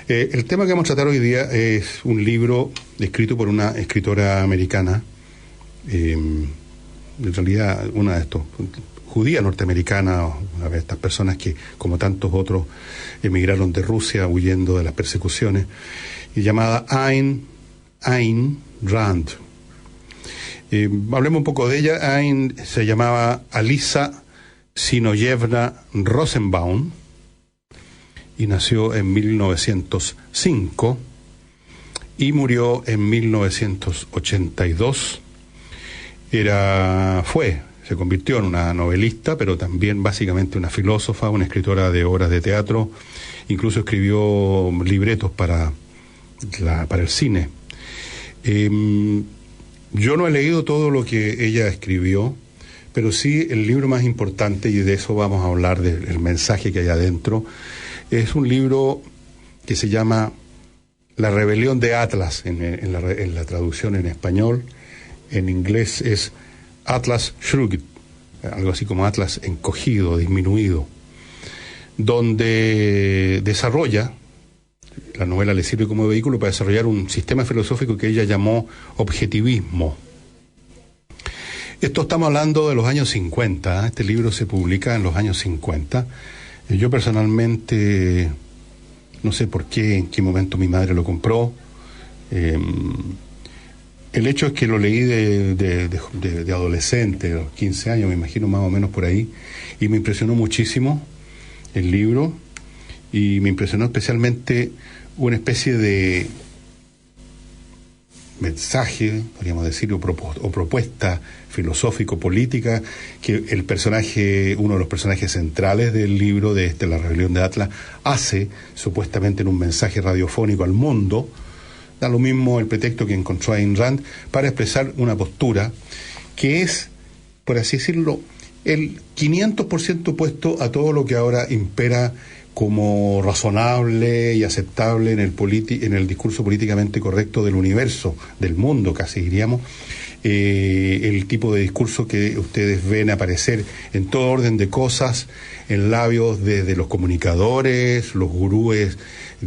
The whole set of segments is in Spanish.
El tema que vamos a tratar hoy día es un libro escrito por una escritora americana, en realidad una de estos, judía norteamericana, una de estas personas que, como tantos otros, emigraron de Rusia huyendo de las persecuciones, y llamada Ayn Rand. Hablemos un poco de ella. Ayn se llamaba Alisa Sinoyevna Rosenbaum y nació en 1905 y murió en 1982. Se convirtió en una novelista, pero también básicamente una filósofa, una escritora de obras de teatro, incluso escribió libretos para el cine. Yo no he leído todo lo que ella escribió, pero sí el libro más importante, y de eso vamos a hablar, del mensaje que hay adentro. Es un libro que se llama La rebelión de Atlas, en la traducción en español. En inglés es Atlas Shrugged, algo así como Atlas encogido, disminuido, donde desarrolla, la novela le sirve como vehículo para desarrollar un sistema filosófico que ella llamó objetivismo. Esto estamos hablando de los años 50, ¿eh? Este libro se publica en los años 50. Yo personalmente no sé por qué, en qué momento mi madre lo compró. El hecho es que lo leí de adolescente, de los 15 años, me imagino, más o menos por ahí, y me impresionó muchísimo el libro, y me impresionó especialmente una especie de mensaje, podríamos decir, o propuesta filosófico-política que uno de los personajes centrales del libro de La rebelión de Atlas hace, supuestamente en un mensaje radiofónico al mundo. Da lo mismo el pretexto que encontró Ayn Rand para expresar una postura que es, por así decirlo, el 500% opuesto a todo lo que ahora impera como razonable y aceptable en el discurso políticamente correcto del universo, del mundo casi diríamos, el tipo de discurso que ustedes ven aparecer en todo orden de cosas, en labios desde los comunicadores, los gurúes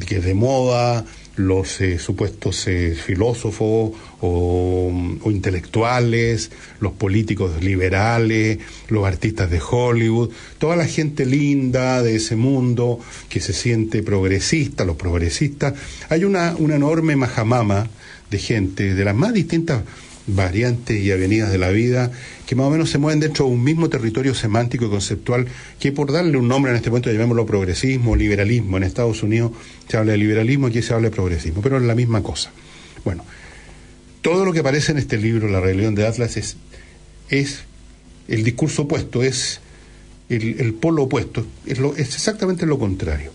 que es de moda, los supuestos filósofos o intelectuales, los políticos liberales, los artistas de Hollywood, toda la gente linda de ese mundo que se siente progresista, los progresistas. Hay una enorme majamama de gente de las más distintas variantes y avenidas de la vida, que más o menos se mueven dentro de un mismo territorio semántico y conceptual, que por darle un nombre en este momento llamémoslo progresismo, liberalismo. En Estados Unidos se habla de liberalismo, aquí se habla de progresismo, pero es la misma cosa. Bueno, todo lo que aparece en este libro, La rebelión de Atlas, es el discurso opuesto, es el polo opuesto, es exactamente lo contrario.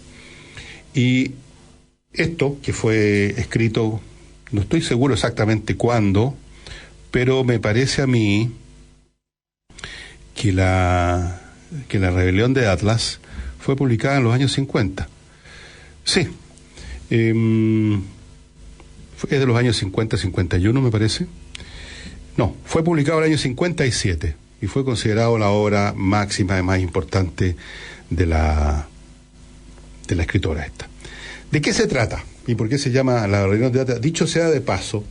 Y esto, que fue escrito, no estoy seguro exactamente cuándo, pero me parece a mí que la rebelión de Atlas fue publicada en los años 50. Sí, es de los años 50, 51 me parece. No, fue publicado en el año 57 y fue considerado la obra máxima y más importante de la escritora esta. ¿De qué se trata? ¿Y por qué se llama La rebelión de Atlas? Dicho sea de paso,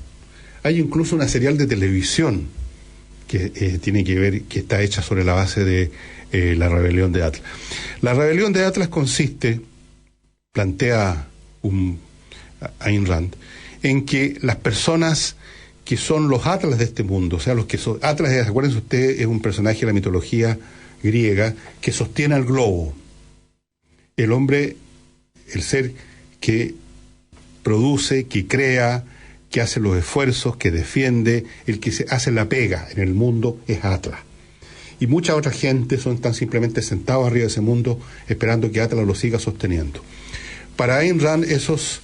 hay incluso una serial de televisión que tiene que ver, que está hecha sobre la base de La rebelión de Atlas. La rebelión de Atlas plantea Ayn Rand, en que las personas que son los Atlas de este mundo, o sea, los que son Atlas, acuérdense ustedes, es un personaje de la mitología griega que sostiene al globo. El hombre, el ser que produce, que crea, que hace los esfuerzos, que defiende, el que hace la pega en el mundo es Atlas. Y mucha otra gente están simplemente sentados arriba de ese mundo esperando que Atlas lo siga sosteniendo. Para Ayn Rand, esos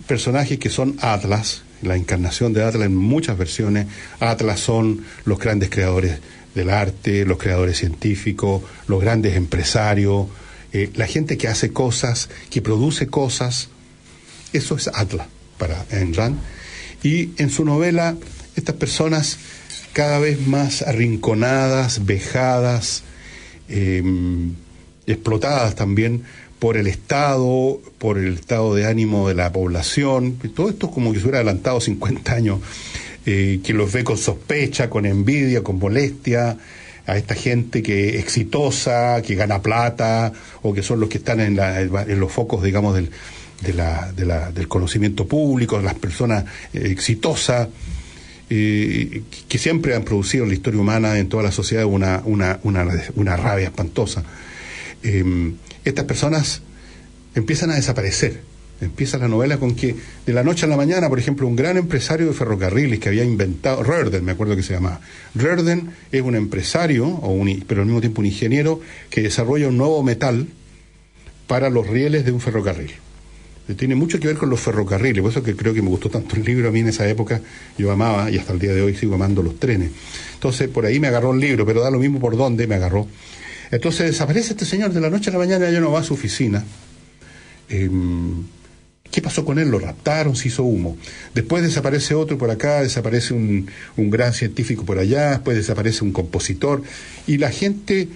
personajes que son Atlas, la encarnación de Atlas en muchas versiones, Atlas son los grandes creadores del arte, los creadores científicos, los grandes empresarios, la gente que hace cosas, que produce cosas. Eso es Atlas para Ayn Rand. Y en su novela, estas personas cada vez más arrinconadas, vejadas, explotadas también por el estado de ánimo de la población. Todo esto es como que se hubiera adelantado 50 años, que los ve con sospecha, con envidia, con molestia, a esta gente que es exitosa, que gana plata, o que son los que están en los focos, digamos, del conocimiento público, las personas exitosas, que siempre han producido en la historia humana, en toda la sociedad, una rabia espantosa. Estas personas empiezan a desaparecer. Empieza la novela con que de la noche a la mañana, por ejemplo, un gran empresario de ferrocarriles que había inventado, Röhrden, me acuerdo que se llamaba. Röhrden es un empresario, pero al mismo tiempo un ingeniero, que desarrolla un nuevo metal para los rieles de un ferrocarril. Tiene mucho que ver con los ferrocarriles, por eso que creo que me gustó tanto el libro. A mí en esa época yo amaba, y hasta el día de hoy sigo amando, los trenes. Entonces por ahí me agarró el libro, pero da lo mismo por dónde me agarró. Entonces desaparece este señor de la noche a la mañana, ya no va a su oficina. ¿Qué pasó con él? Lo raptaron, se hizo humo. Después desaparece otro por acá, desaparece un gran científico por allá, después desaparece un compositor, y la gente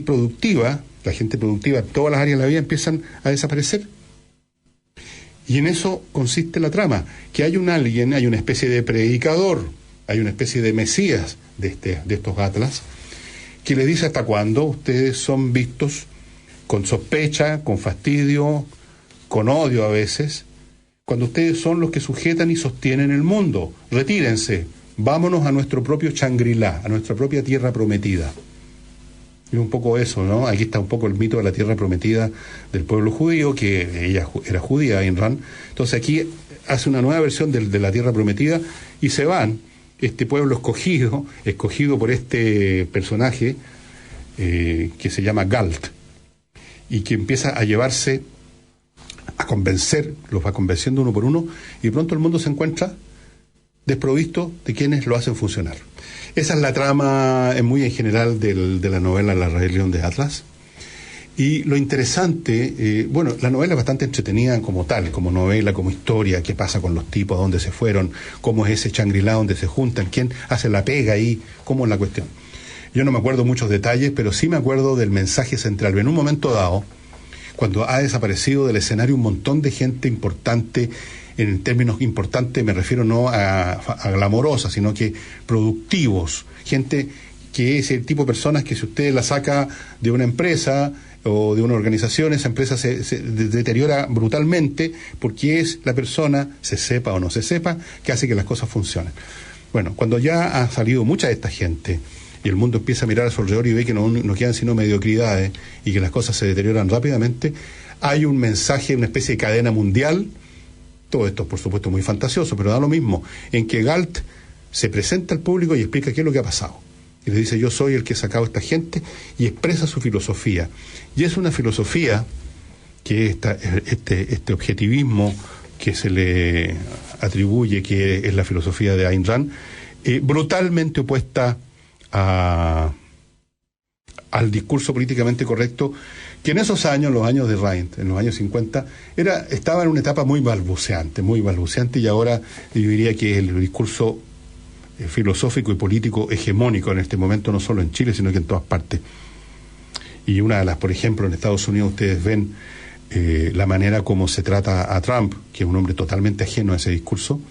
productiva en todas las áreas de la vida empiezan a desaparecer. Y en eso consiste la trama, que hay una especie de predicador, hay una especie de mesías de estos atlas, que le dice: ¿hasta cuándo ustedes son vistos con sospecha, con fastidio, con odio a veces, cuando ustedes son los que sujetan y sostienen el mundo? Retírense, vámonos a nuestro propio Shangri-La, a nuestra propia tierra prometida. Y un poco eso, ¿no? Aquí está un poco el mito de la tierra prometida del pueblo judío, que ella era judía, Ayn Rand. Entonces aquí hace una nueva versión de la tierra prometida, y se van, este pueblo escogido por este personaje que se llama Galt, y que empieza a llevarse, a convencer, los va convenciendo uno por uno, y pronto el mundo se encuentra desprovisto de quienes lo hacen funcionar. Esa es la trama muy en general de la novela La rebelión de Atlas. Y lo interesante, la novela es bastante entretenida como tal, como novela, como historia, qué pasa con los tipos, dónde se fueron, cómo es ese Shangri-La donde se juntan, quién hace la pega ahí, cómo es la cuestión. Yo no me acuerdo muchos detalles, pero sí me acuerdo del mensaje central. En un momento dado, cuando ha desaparecido del escenario un montón de gente importante, en términos importantes me refiero no a glamorosa, sino que productivos, gente que es el tipo de personas que si usted la saca de una empresa o de una organización, esa empresa se deteriora brutalmente, porque es la persona, se sepa o no se sepa, que hace que las cosas funcionen. Bueno, cuando ya ha salido mucha de esta gente y el mundo empieza a mirar a su alrededor y ve que no quedan sino mediocridades y que las cosas se deterioran rápidamente, hay un mensaje, una especie de cadena mundial. Todo esto, por supuesto, muy fantasioso, pero da lo mismo, en que Galt se presenta al público y explica qué es lo que ha pasado. Y le dice: yo soy el que he sacado a esta gente, y expresa su filosofía. Y es una filosofía que este objetivismo que se le atribuye, que es la filosofía de Ayn Rand, brutalmente opuesta al discurso políticamente correcto, que en esos años, los años de Rand, en los años 50, estaba en una etapa muy balbuceante, y ahora yo diría que es el discurso filosófico y político hegemónico en este momento, no solo en Chile, sino que en todas partes. Y una de las, por ejemplo, en Estados Unidos ustedes ven la manera como se trata a Trump, que es un hombre totalmente ajeno a ese discurso,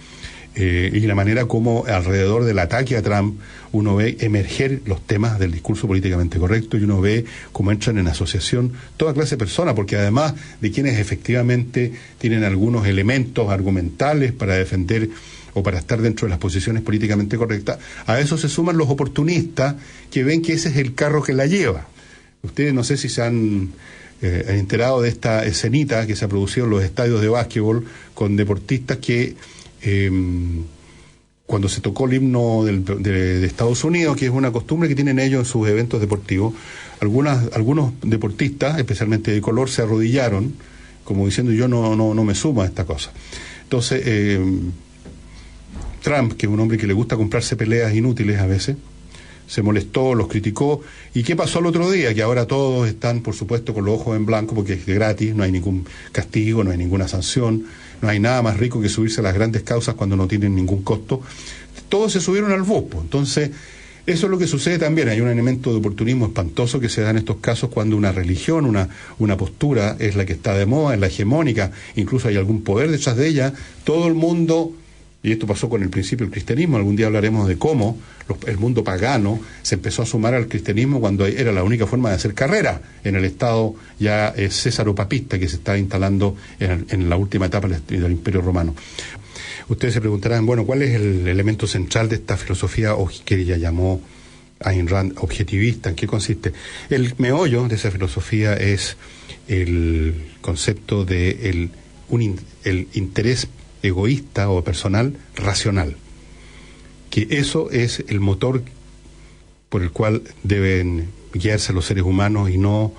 y la manera como alrededor del ataque a Trump uno ve emerger los temas del discurso políticamente correcto, y uno ve cómo entran en asociación toda clase de personas, porque además de quienes efectivamente tienen algunos elementos argumentales para defender o para estar dentro de las posiciones políticamente correctas, a eso se suman los oportunistas que ven que ese es el carro que la lleva. Ustedes no sé si se han enterado de esta escenita que se ha producido en los estadios de básquetbol con deportistas que cuando se tocó el himno de Estados Unidos, que es una costumbre que tienen ellos en sus eventos deportivos, algunos deportistas, especialmente de color, se arrodillaron, como diciendo: yo no me sumo a esta cosa. Entonces, Trump, que es un hombre que le gusta comprarse peleas inútiles a veces, se molestó, los criticó. ¿Y qué pasó el otro día? Que ahora todos están, por supuesto, con los ojos en blanco, porque es de gratis, no hay ningún castigo, no hay ninguna sanción, no hay nada más rico que subirse a las grandes causas cuando no tienen ningún costo. Todos se subieron al bus, pues. Entonces, Eso es lo que sucede también. Hay un elemento de oportunismo espantoso que se da en estos casos cuando una religión, una postura es la que está de moda, es la hegemónica, incluso hay algún poder detrás de ella. Todo el mundo, y esto pasó con el principio del cristianismo, algún día hablaremos de cómo el mundo pagano se empezó a sumar al cristianismo cuando era la única forma de hacer carrera en el Estado ya césaropapista que se estaba instalando en la última etapa del Imperio Romano. Ustedes se preguntarán, bueno, ¿cuál es el elemento central de esta filosofía que ella llamó Ayn Rand objetivista? ¿En qué consiste? El meollo de esa filosofía es el concepto de el interés egoísta o personal racional, que eso es el motor por el cual deben guiarse los seres humanos y no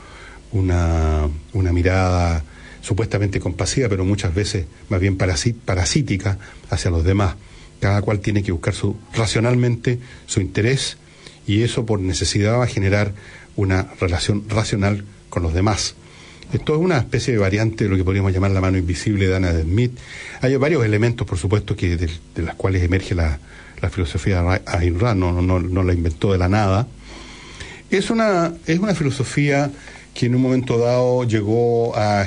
una mirada supuestamente compasiva, pero muchas veces más bien parasítica hacia los demás. Cada cual tiene que buscar racionalmente su interés, y eso por necesidad va a generar una relación racional con los demás. Esto es una especie de variante de lo que podríamos llamar la mano invisible de Anna Smith. Hay varios elementos, por supuesto, de las cuales emerge la filosofía de Ayn Rand, no la inventó de la nada. Es una filosofía que en un momento dado llegó a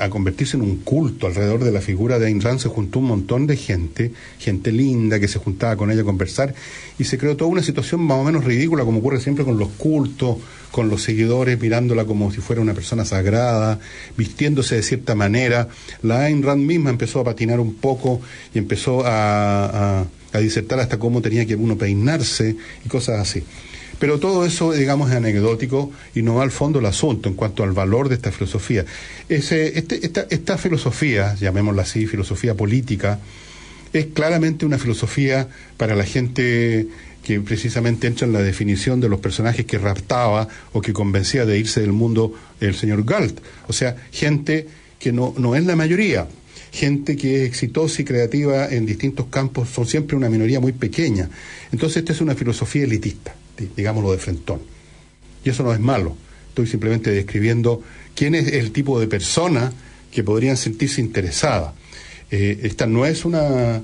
convertirse en un culto. Alrededor de la figura de Ayn Rand se juntó un montón de gente linda que se juntaba con ella a conversar, y se creó toda una situación más o menos ridícula, como ocurre siempre con los cultos, con los seguidores mirándola como si fuera una persona sagrada, vistiéndose de cierta manera. La Ayn Rand misma empezó a patinar un poco y empezó a disertar hasta cómo tenía que uno peinarse y cosas así. Pero todo eso, digamos, es anecdótico y no va al fondo del asunto en cuanto al valor de esta filosofía. Esta filosofía, llamémosla así, filosofía política, es claramente una filosofía para la gente que precisamente entra en la definición de los personajes que raptaba o que convencía de irse del mundo el señor Galt. O sea, gente que no es la mayoría. Gente que es exitosa y creativa en distintos campos son siempre una minoría muy pequeña. Entonces esta es una filosofía elitista, digámoslo de frentón. Y eso no es malo. Estoy simplemente describiendo quién es el tipo de persona que podrían sentirse interesada. Esta no es una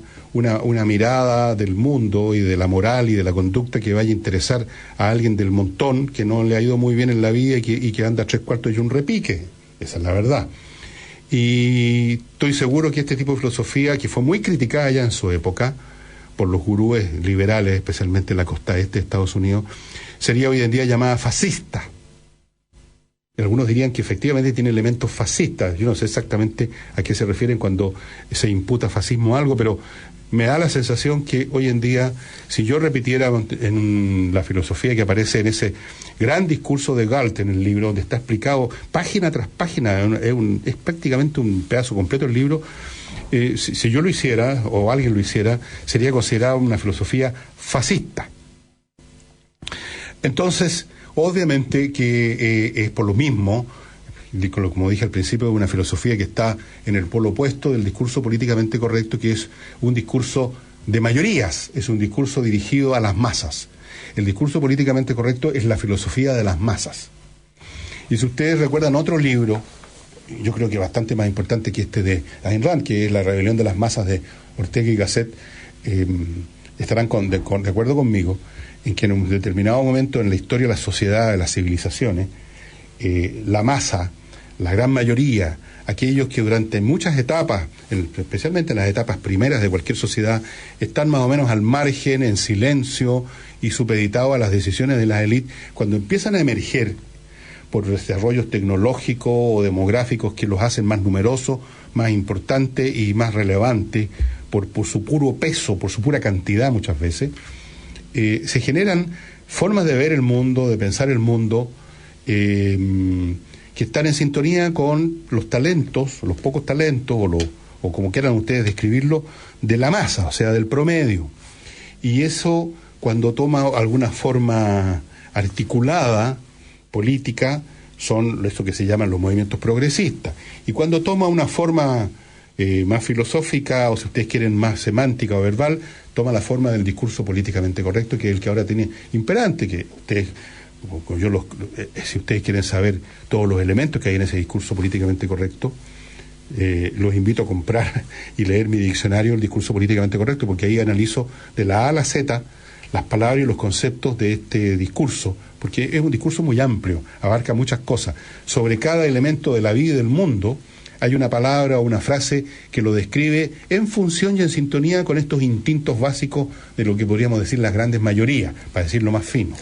mirada del mundo y de la moral y de la conducta que vaya a interesar a alguien del montón que no le ha ido muy bien en la vida y que anda a 3/4 y un repique. Esa es la verdad. Y estoy seguro que este tipo de filosofía, que fue muy criticada ya en su época por los gurúes liberales, especialmente en la costa este de Estados Unidos, sería hoy en día llamada fascista. Algunos dirían que efectivamente tiene elementos fascistas. Yo no sé exactamente a qué se refieren cuando se imputa fascismo a algo, pero me da la sensación que hoy en día, si yo repitiera en la filosofía que aparece en ese gran discurso de Galt en el libro, donde está explicado página tras página, es prácticamente un pedazo completo el libro, si yo lo hiciera, o alguien lo hiciera, sería considerado una filosofía fascista. Entonces, obviamente que es por lo mismo, como dije al principio, una filosofía que está en el polo opuesto del discurso políticamente correcto, que es un discurso de mayorías, es un discurso dirigido a las masas. El discurso políticamente correcto es la filosofía de las masas. Y si ustedes recuerdan otro libro, yo creo que bastante más importante que este de Ayn Rand, que es La rebelión de las masas de Ortega y Gasset, estarán de acuerdo conmigo en que en un determinado momento en la historia de la sociedad, de las civilizaciones, la masa, la gran mayoría, aquellos que durante muchas etapas, especialmente en las etapas primeras de cualquier sociedad, están más o menos al margen, en silencio y supeditados a las decisiones de las élites, cuando empiezan a emerger por desarrollos tecnológicos o demográficos que los hacen más numerosos, más importantes y más relevantes, por su puro peso, por su pura cantidad muchas veces, se generan formas de ver el mundo, de pensar el mundo, que están en sintonía con los talentos, los pocos talentos, o como quieran ustedes describirlo, de la masa, o sea, del promedio. Y eso, cuando toma alguna forma articulada, política, son esto que se llaman los movimientos progresistas. Y cuando toma una forma más filosófica, o si ustedes quieren más semántica o verbal, toma la forma del discurso políticamente correcto, que es el que ahora tiene imperante, que ustedes, si ustedes quieren saber todos los elementos que hay en ese discurso políticamente correcto, los invito a comprar y leer mi diccionario, el discurso políticamente correcto, porque ahí analizo de la A a la Z las palabras y los conceptos de este discurso, porque es un discurso muy amplio, abarca muchas cosas. Sobre cada elemento de la vida y del mundo hay una palabra o una frase que lo describe en función y en sintonía con estos instintos básicos de lo que podríamos decir las grandes mayorías, para decirlo más fino.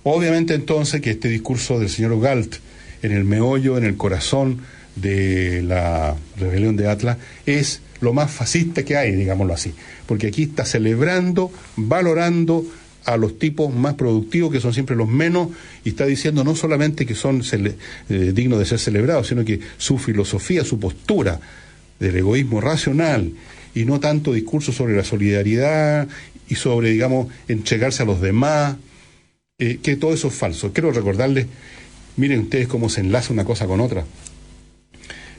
Obviamente entonces que este discurso del señor Galt, en el meollo, en el corazón de la rebelión de Atlas, es lo más fascista que hay, digámoslo así, porque aquí está celebrando, valorando a los tipos más productivos, que son siempre los menos, y está diciendo no solamente que son dignos de ser celebrados, sino que su filosofía, su postura del egoísmo racional, y no tanto discurso sobre la solidaridad y sobre, digamos, entregarse a los demás, que todo eso es falso. Quiero recordarles, miren ustedes cómo se enlaza una cosa con otra.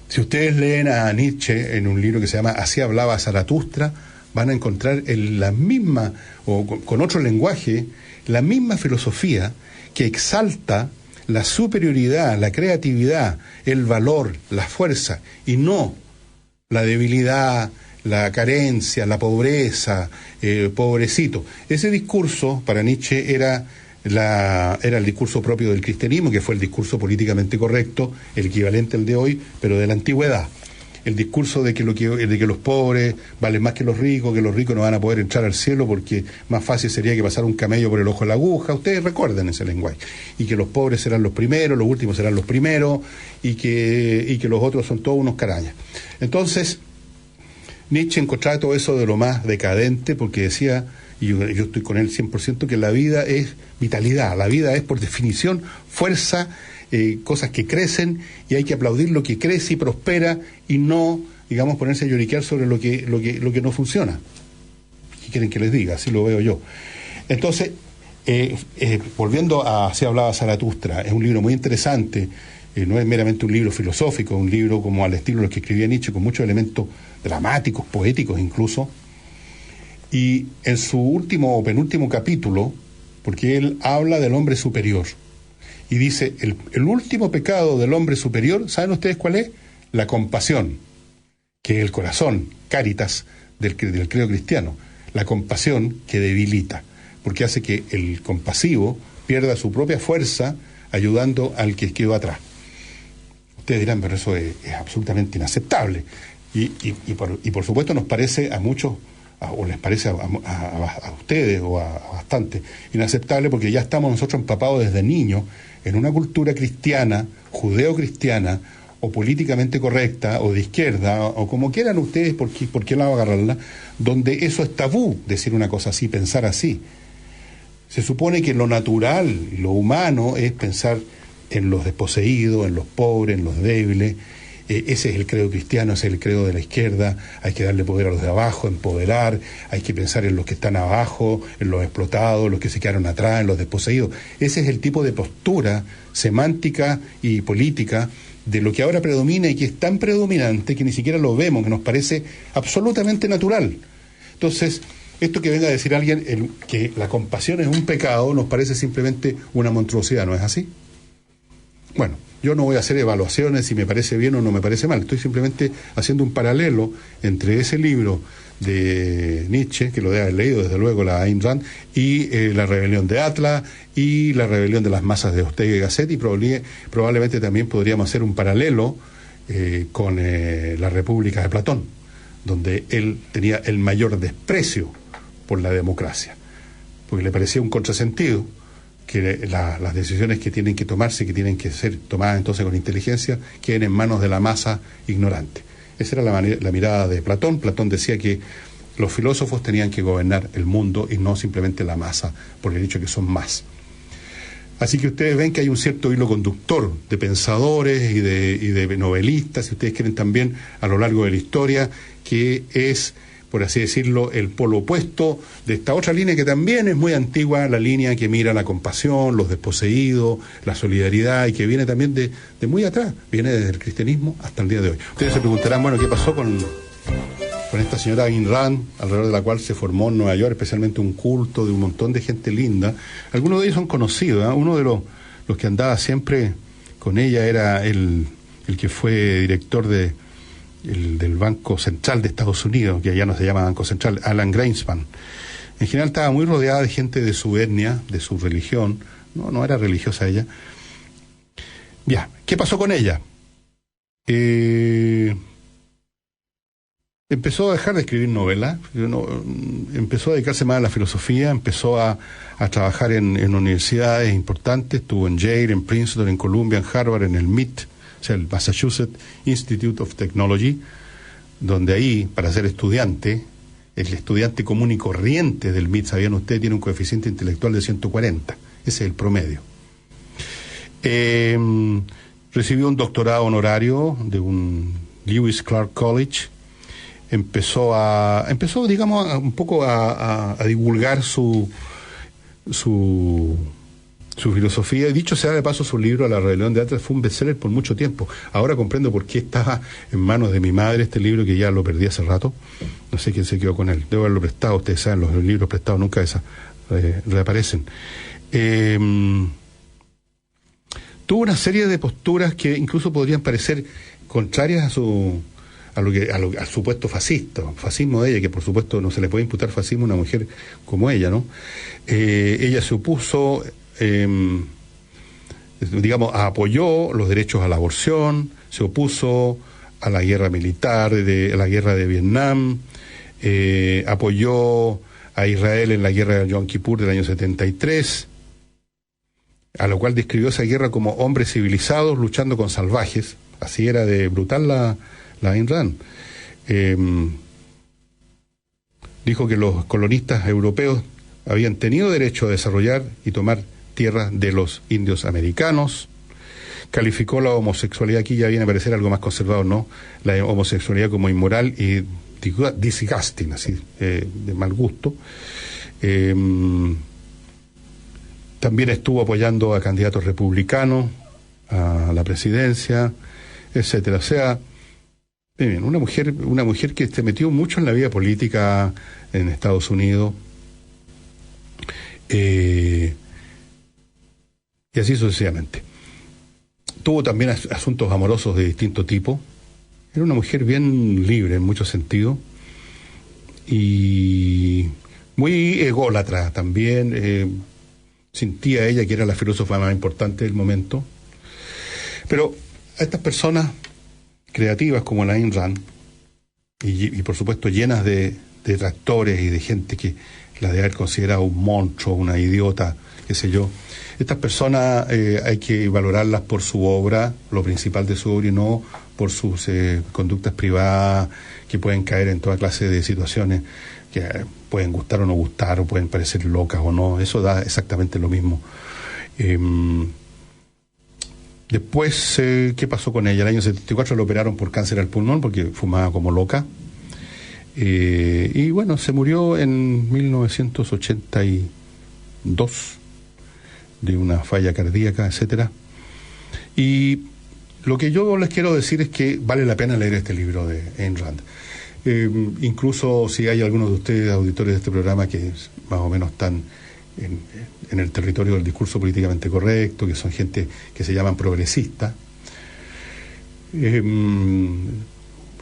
Si ustedes leen a Nietzsche en un libro que se llama Así hablaba Zaratustra, van a encontrar en la misma, o con otro lenguaje, la misma filosofía que exalta la superioridad, la creatividad, el valor, la fuerza, y no la debilidad, la carencia, la pobreza, pobrecito. Ese discurso para Nietzsche era el discurso propio del cristianismo, que fue el discurso políticamente correcto, el equivalente al de hoy, pero de la antigüedad. El discurso de que los pobres valen más que los ricos no van a poder entrar al cielo porque más fácil sería que pasara un camello por el ojo de la aguja. Ustedes recuerdan ese lenguaje. Y que los pobres serán los primeros, los últimos serán los primeros, y que los otros son todos unos carañas. Entonces, Nietzsche encontraba todo eso de lo más decadente, porque decía, y yo estoy con él 100%, que la vida es vitalidad, la vida es por definición fuerza, cosas que crecen, y hay que aplaudir lo que crece y prospera, y no, digamos, ponerse a lloriquear sobre lo que no funciona. ¿Qué quieren que les diga? Así lo veo yo. Entonces, volviendo a Así hablaba Zaratustra, es un libro muy interesante, no es meramente un libro filosófico, es un libro como al estilo de los que escribía Nietzsche, con muchos elementos dramáticos, poéticos incluso, y en su último o penúltimo capítulo, porque él habla del hombre superior, y dice, el último pecado del hombre superior, ¿saben ustedes cuál es? La compasión, que es el corazón, caritas, del credo cristiano. La compasión que debilita, porque hace que el compasivo pierda su propia fuerza, ayudando al que quedó atrás. Ustedes dirán, pero eso es absolutamente inaceptable. Y por supuesto nos parece a muchos, o les parece a ustedes o a bastante inaceptable, porque ya estamos nosotros empapados desde niños en una cultura cristiana, judeo-cristiana, o políticamente correcta, o de izquierda, o como quieran ustedes, por qué lado agarrarla, donde eso es tabú, decir una cosa así, pensar así. Se supone que lo natural, lo humano, es pensar en los desposeídos, en los pobres, en los débiles. Ese es el credo cristiano, ese es el credo de la izquierda. Hay que darle poder a los de abajo, empoderar, hay que pensar en los que están abajo, en los explotados, los que se quedaron atrás, en los desposeídos. Ese es el tipo de postura semántica y política de lo que ahora predomina, y que es tan predominante que ni siquiera lo vemos, que nos parece absolutamente natural. Entonces, esto que venga a decir alguien que la compasión es un pecado, nos parece simplemente una monstruosidad, ¿no es así? Bueno, yo no voy a hacer evaluaciones si me parece bien o no me parece mal, estoy simplemente haciendo un paralelo entre ese libro de Nietzsche, que lo debe haber leído desde luego, la Ayn Rand, y la rebelión de Atlas, y la rebelión de las masas de Ortega y Gasset, y probablemente también podríamos hacer un paralelo con la República de Platón, donde él tenía el mayor desprecio por la democracia, porque le parecía un contrasentido que las decisiones que tienen que tomarse, que tienen que ser tomadas entonces con inteligencia, queden en manos de la masa ignorante. Esa era la mirada de Platón. Platón decía que los filósofos tenían que gobernar el mundo y no simplemente la masa, por el hecho que son más. Así que ustedes ven que hay un cierto hilo conductor de pensadores y de novelistas, si ustedes quieren también, a lo largo de la historia, que es, por así decirlo, el polo opuesto de esta otra línea que también es muy antigua, la línea que mira la compasión, los desposeídos, la solidaridad, y que viene también de muy atrás, viene desde el cristianismo hasta el día de hoy. Ustedes se preguntarán, bueno, ¿qué pasó con esta señora Ayn Rand, alrededor de la cual se formó en Nueva York especialmente un culto de un montón de gente linda? Algunos de ellos son conocidos, ¿eh? Uno de los que andaba siempre con ella era el que fue director del Banco Central de Estados Unidos, que allá no se llama Banco Central, Alan Greenspan, En general estaba muy rodeada de gente de su etnia, de su religión. No era religiosa ella. Ya, ¿qué pasó con ella? Empezó a dejar de escribir novelas, empezó a dedicarse más a la filosofía, empezó a trabajar en universidades importantes, estuvo en Yale, en Princeton, en Columbia, en Harvard, en el MIT, o sea, el Massachusetts Institute of Technology, donde ahí, para ser estudiante, el estudiante común y corriente del MIT, ¿sabían ustedes? Tiene un coeficiente intelectual de 140, ese es el promedio. Recibió un doctorado honorario de un Lewis Clark College. Empezó, digamos, un poco a divulgar su filosofía. Y dicho sea de paso, su libro La rebelión de Atlas fue un bestseller por mucho tiempo. Ahora comprendo por qué estaba en manos de mi madre este libro, que ya lo perdí hace rato. No sé quién se quedó con él. Debo haberlo prestado. Ustedes saben, los libros prestados nunca reaparecen. Tuvo una serie de posturas que incluso podrían parecer contrarias al supuesto fascismo de ella, que por supuesto no se le puede imputar fascismo a una mujer como ella, ¿no? Ella se opuso, apoyó los derechos a la aborción, se opuso a la guerra militar, a la guerra de Vietnam, apoyó a Israel en la guerra de Yom Kippur del año 73, a lo cual describió esa guerra como hombres civilizados luchando con salvajes. Así era de brutal la Ayn Rand. Dijo que los colonistas europeos habían tenido derecho a desarrollar y tomar tierras de los indios americanos. Calificó la homosexualidad, aquí ya viene a parecer algo más conservador, ¿no? La homosexualidad como inmoral y disgusting, así, de mal gusto. También estuvo apoyando a candidatos republicanos a la presidencia, etcétera. O sea, bien, una mujer que se metió mucho en la vida política en Estados Unidos, y así sucesivamente. Tuvo también asuntos amorosos de distinto tipo. Era una mujer bien libre en muchos sentidos y muy ególatra también. Sentía ella que era la filósofa más importante del momento. Pero a estas personas creativas como la Ayn Rand, y por supuesto llenas de detractores y de gente que la de haber considerado un monstruo, una idiota, qué sé yo, estas personas hay que valorarlas por su obra, lo principal de su obra, y no por sus conductas privadas que pueden caer en toda clase de situaciones que pueden gustar o no gustar, o pueden parecer locas o no. Eso da exactamente lo mismo. Después, ¿qué pasó con ella? El año 74 la operaron por cáncer al pulmón porque fumaba como loca. Y bueno, se murió en 1982 de una falla cardíaca, etcétera. Y lo que yo les quiero decir es que vale la pena leer este libro de Ayn Rand. Incluso si hay algunos de ustedes, auditores de este programa, que más o menos están en el territorio del discurso políticamente correcto, que son gente que se llaman progresistas,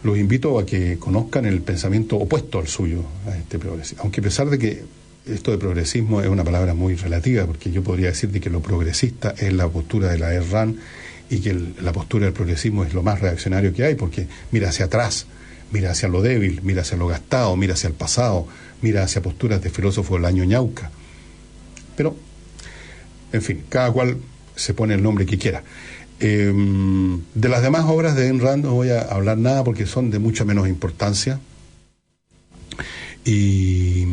los invito a que conozcan el pensamiento opuesto al suyo, a este progresismo. Aunque a pesar de que esto de progresismo es una palabra muy relativa, porque yo podría decir de que lo progresista es la postura de la Ayn Rand y que la postura del progresismo es lo más reaccionario que hay, porque mira hacia atrás, mira hacia lo débil, mira hacia lo gastado, mira hacia el pasado, mira hacia posturas de filósofos del año ñauca. Pero, en fin, cada cual se pone el nombre que quiera. De las demás obras de Ayn Rand no voy a hablar nada porque son de mucha menos importancia. Y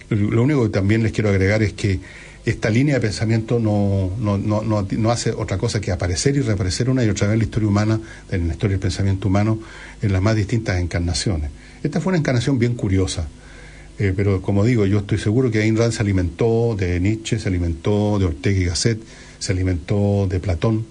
lo único que también les quiero agregar es que esta línea de pensamiento no hace otra cosa que aparecer y reaparecer una y otra vez en la historia humana, en la historia del pensamiento humano, en las más distintas encarnaciones. Esta fue una encarnación bien curiosa, pero como digo, yo estoy seguro que Ayn Rand se alimentó de Nietzsche, se alimentó de Ortega y Gasset, se alimentó de Platón,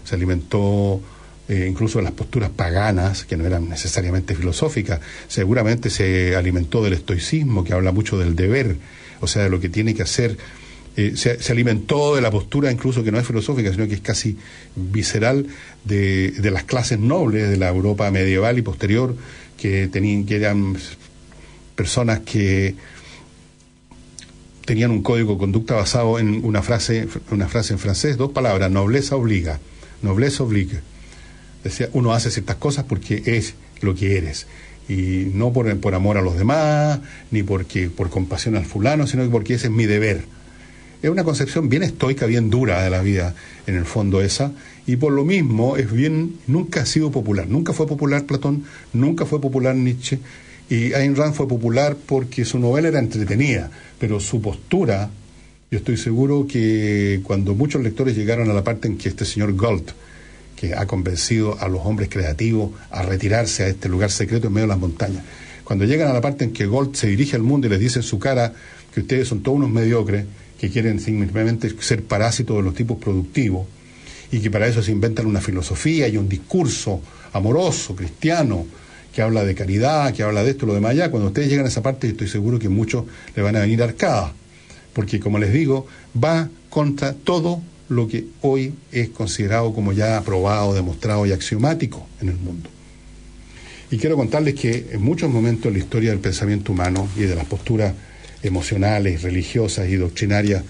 se alimentó incluso de las posturas paganas, que no eran necesariamente filosóficas. Seguramente se alimentó del estoicismo, que habla mucho del deber, o sea, de lo que tiene que hacer. Se alimentó de la postura incluso que no es filosófica, sino que es casi visceral de las clases nobles de la Europa medieval y posterior, que eran personas que tenían un código de conducta basado en una frase en francés, 2 palabras: nobleza obliga, nobleza obliga. Decía, uno hace ciertas cosas porque es lo que eres, y no por amor a los demás, ni por compasión al fulano, sino que porque ese es mi deber. Es una concepción bien estoica, bien dura de la vida, en el fondo esa, y por lo mismo nunca ha sido popular. Nunca fue popular Platón, nunca fue popular Nietzsche, y Ayn Rand fue popular porque su novela era entretenida, pero su postura, yo estoy seguro que cuando muchos lectores llegaron a la parte en que este señor Galt, que ha convencido a los hombres creativos a retirarse a este lugar secreto en medio de las montañas, cuando llegan a la parte en que Galt se dirige al mundo y les dice en su cara que ustedes son todos unos mediocres, que quieren simplemente ser parásitos de los tipos productivos, y que para eso se inventan una filosofía y un discurso amoroso, cristiano, que habla de caridad, que habla de esto, lo demás allá. Cuando ustedes llegan a esa parte, estoy seguro que muchos le van a venir arcadas, porque, como les digo, va contra todo lo que hoy es considerado como ya aprobado, demostrado y axiomático en el mundo. Y quiero contarles que en muchos momentos en la historia del pensamiento humano y de las posturas emocionales, religiosas y doctrinarias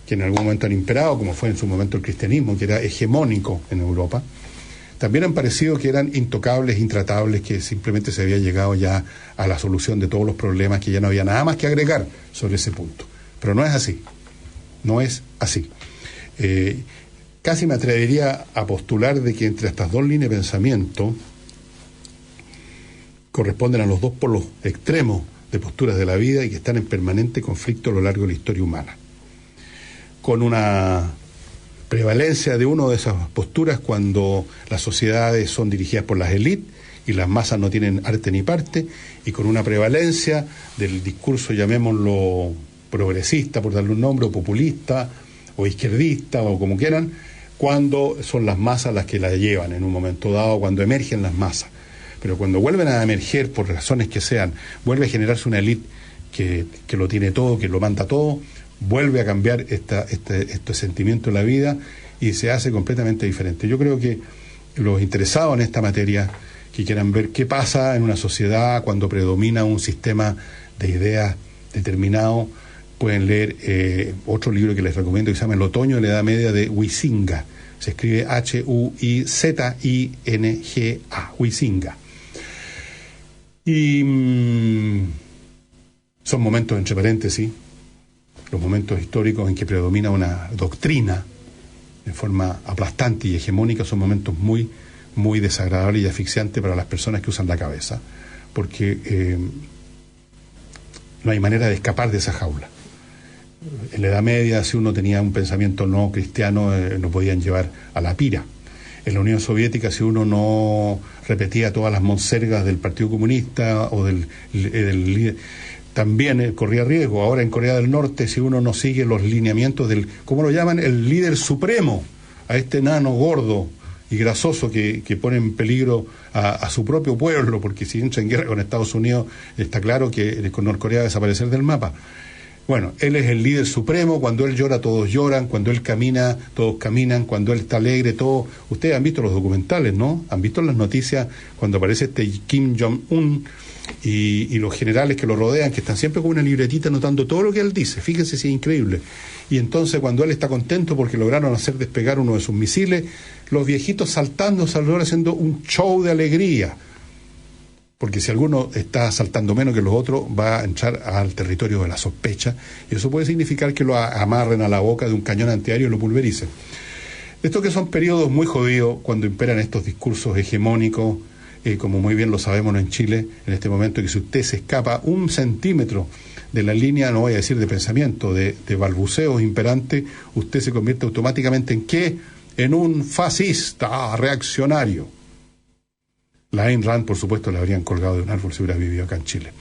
que en algún momento han imperado, como fue en su momento el cristianismo, que era hegemónico en Europa, también han parecido que eran intocables, intratables, que simplemente se había llegado ya a la solución de todos los problemas, que ya no había nada más que agregar sobre ese punto. Pero no es así, no es así. Casi me atrevería a postular de que entre estas dos líneas de pensamiento corresponden a los dos polos extremos de posturas de la vida y que están en permanente conflicto a lo largo de la historia humana, con una prevalencia de una de esas posturas cuando las sociedades son dirigidas por las élites y las masas no tienen arte ni parte, y con una prevalencia del discurso, llamémoslo progresista, por darle un nombre, o populista, o izquierdista, o como quieran, cuando son las masas las que la llevan en un momento dado, cuando emergen las masas. Pero cuando vuelven a emerger, por razones que sean, vuelve a generarse una élite que lo tiene todo, que lo manda todo, vuelve a cambiar este sentimiento de la vida y se hace completamente diferente. Yo creo que los interesados en esta materia, que quieran ver qué pasa en una sociedad cuando predomina un sistema de ideas determinado, pueden leer otro libro que les recomiendo, que se llama El otoño de la Edad Media, de Huizinga. Se escribe Huizinga, Huizinga. Y son momentos, entre paréntesis, los momentos históricos en que predomina una doctrina de forma aplastante y hegemónica, son momentos muy, muy desagradables y asfixiantes para las personas que usan la cabeza, porque no hay manera de escapar de esa jaula. En la Edad Media, si uno tenía un pensamiento no cristiano, lo podían llevar a la pira. En la Unión Soviética, si uno no repetía todas las monsergas del Partido Comunista o del líder, también corría riesgo. Ahora en Corea del Norte, si uno no sigue los lineamientos del, ¿cómo lo llaman?, el líder supremo, a este enano gordo y grasoso que pone en peligro a su propio pueblo, porque si entra en guerra con Estados Unidos, está claro que con Norcorea va a desaparecer del mapa. Bueno, él es el líder supremo. Cuando él llora, todos lloran. Cuando él camina, todos caminan. Cuando él está alegre, todo. Ustedes han visto los documentales, ¿no? Han visto las noticias cuando aparece este Kim Jong-un y los generales que lo rodean, que están siempre con una libretita anotando todo lo que él dice. Fíjense si es increíble. Y entonces, cuando él está contento porque lograron hacer despegar uno de sus misiles, los viejitos saltando, haciendo un show de alegría. Porque si alguno está saltando menos que los otros, va a entrar al territorio de la sospecha, y eso puede significar que lo amarren a la boca de un cañón antiaéreo y lo pulvericen. Estos que son periodos muy jodidos cuando imperan estos discursos hegemónicos, como muy bien lo sabemos en Chile, en este momento, que si usted se escapa 1 centímetro de la línea, no voy a decir de pensamiento, de balbuceos imperantes, usted se convierte automáticamente ¿en qué? En un fascista reaccionario. La Ayn Rand, por supuesto, la habrían colgado de un árbol si hubiera vivido acá en Chile.